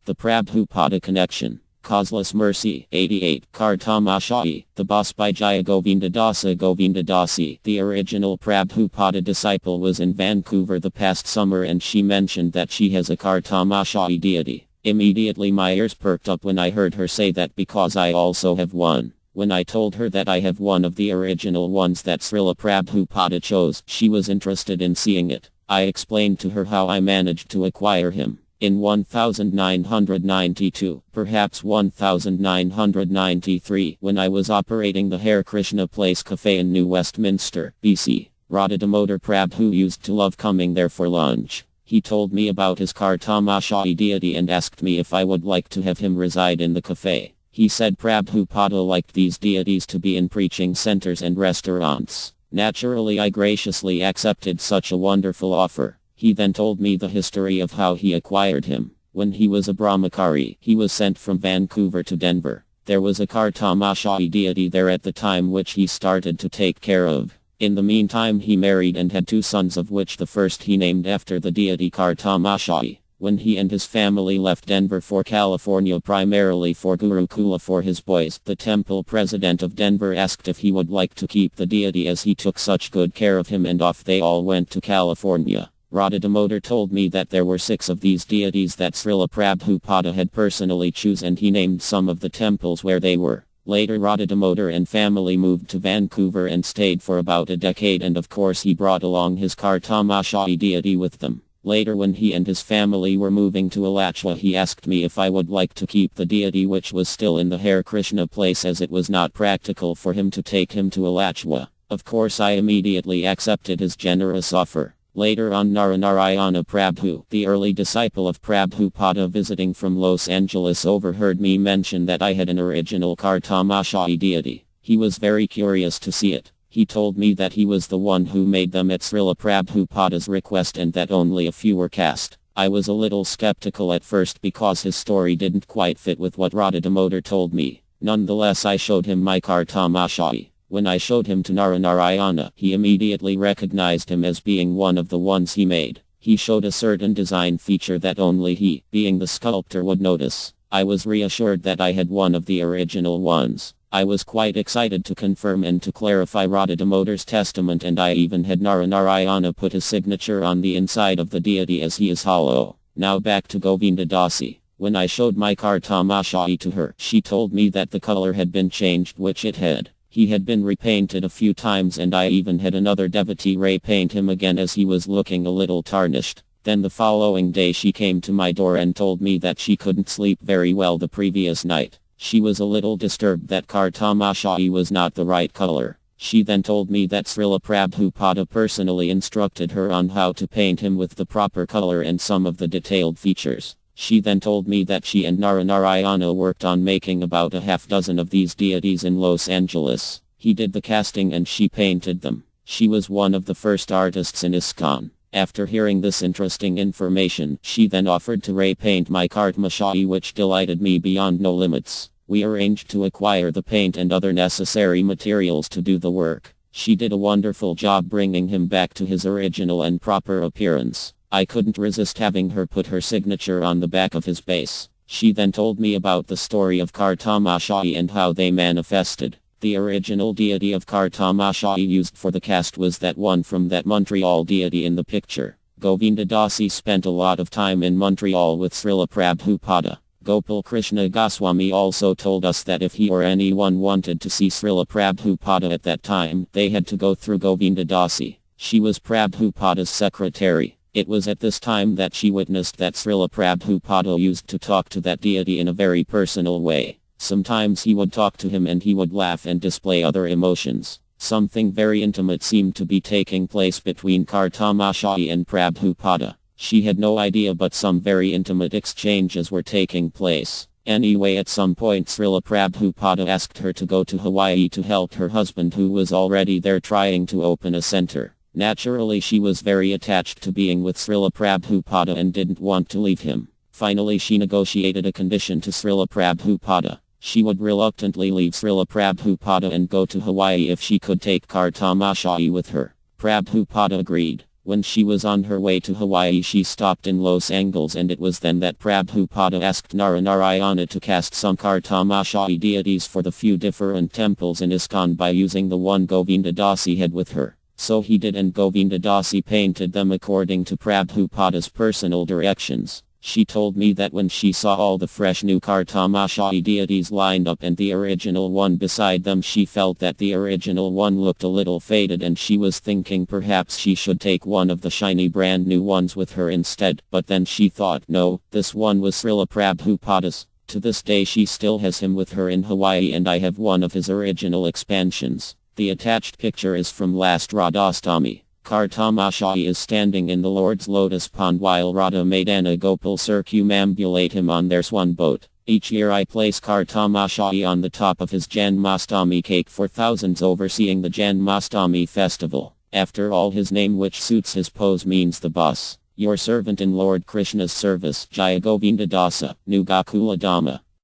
The Prabhupada Connection. Causeless Mercy. 88. Kartamashai. The Boss by Jaya Govinda Dasi. The original Prabhupada disciple was in Vancouver the past summer and she mentioned that she has a Kartamashai deity. Immediately my ears perked up when I heard her say that because I also have one. When I told her that I have one of the original ones that Srila Prabhupada chose, she was interested in seeing it. I explained to her how I managed to acquire him. In 1992, perhaps 1993, when I was operating the Hare Krishna Place Cafe in New Westminster, BC, Radha Damodar Prabhu used to love coming there for lunch. He told me about his Kartamashai deity and asked me if I would like to have him reside in the cafe. He said Prabhupada liked these deities to be in preaching centers and restaurants. Naturally, I graciously accepted such a wonderful offer. He then told me the history of how he acquired him. When he was a brahmachari, he was sent from Vancouver to Denver. There was a Kartamashai deity there at the time which he started to take care of. In the meantime he married and had 2 sons, of which the first he named after the deity Kartamashai. When he and his family left Denver for California primarily for Gurukula for his boys, the temple president of Denver asked if he would like to keep the deity as he took such good care of him, and off they all went to California. Radha Damodar told me that there were 6 of these deities that Srila Prabhupada had personally choose, and he named some of the temples where they were. Later Radha Damodar and family moved to Vancouver and stayed for about a decade, and of course he brought along his Kartamashai deity with them. Later when he and his family were moving to Alachua, he asked me if I would like to keep the deity which was still in the Hare Krishna Place, as it was not practical for him to take him to Alachua. Of course I immediately accepted his generous offer. Later on, Naranarayana Prabhu, the early disciple of Prabhupada visiting from Los Angeles, overheard me mention that I had an original Kartamashai deity. He was very curious to see it. He told me that he was the one who made them at Srila Prabhupada's request and that only a few were cast. I was a little skeptical at first because his story didn't quite fit with what Radha Damodar told me. Nonetheless, I showed him my Kartamashai. When I showed him to Naranarayana, he immediately recognized him as being one of the ones he made. He showed a certain design feature that only he, being the sculptor, would notice. I was reassured that I had one of the original ones. I was quite excited to confirm and to clarify Radha Damodar's testament, and I even had Naranarayana put his signature on the inside of the deity as he is hollow. Now back to Govinda Dasi. When I showed my Kartamashai to her, she told me that the color had been changed, which it had. He had been repainted a few times, and I even had another devotee repaint him again as he was looking a little tarnished. Then the following day she came to my door and told me that she couldn't sleep very well the previous night. She was a little disturbed that Kartamashai was not the right color. She then told me that Srila Prabhupada personally instructed her on how to paint him with the proper color and some of the detailed features. She then told me that she and Naranarayana worked on making about a half dozen of these deities in Los Angeles. He did the casting and she painted them. She was one of the first artists in ISKCON. After hearing this interesting information, she then offered to repaint my Kartamashai, which delighted me beyond no limits. We arranged to acquire the paint and other necessary materials to do the work. She did a wonderful job bringing him back to his original and proper appearance. I couldn't resist having her put her signature on the back of his base. She then told me about the story of Kartamashai and how they manifested. The original deity of Kartamashai used for the cast was that one from that Montreal deity in the picture. Govinda Dasi spent a lot of time in Montreal with Srila Prabhupada. Gopal Krishna Goswami also told us that if he or anyone wanted to see Srila Prabhupada at that time, they had to go through Govinda Dasi. She was Prabhupada's secretary. It was at this time that she witnessed that Srila Prabhupada used to talk to that deity in a very personal way. Sometimes he would talk to him and he would laugh and display other emotions. Something very intimate seemed to be taking place between Kartamashai and Prabhupada. She had no idea, but some very intimate exchanges were taking place. Anyway, at some point Srila Prabhupada asked her to go to Hawaii to help her husband, who was already there trying to open a center. Naturally, she was very attached to being with Srila Prabhupada and didn't want to leave him. Finally, she negotiated a condition to Srila Prabhupada. She would reluctantly leave Srila Prabhupada and go to Hawaii if she could take Kartamashai with her. Prabhupada agreed. When she was on her way to Hawaii, she stopped in Los Angeles, and it was then that Prabhupada asked Narayana to cast some Kartamashai deities for the few different temples in ISKCON by using the one Govinda Dasi had with her. So he did, and Govinda Dasi painted them according to Prabhupada's personal directions. She told me that when she saw all the fresh new Kartamashai deities lined up and the original one beside them, she felt that the original one looked a little faded, and she was thinking perhaps she should take one of the shiny brand new ones with her instead. But then she thought, no, this one was Srila Prabhupada's. To this day she still has him with her in Hawaii, and I have one of his original expansions. The attached picture is from last Radhastami. Kartamashai is standing in the Lord's lotus pond while Radha Maidana Gopal circumambulate him on their swan boat. Each year I place Kartamashai on the top of his Janmastami cake for thousands overseeing the Janmastami festival. After all, his name, which suits his pose, means the boss. Your servant in Lord Krishna's service, Jaya Govinda Dasa, Nugakula Dhamma.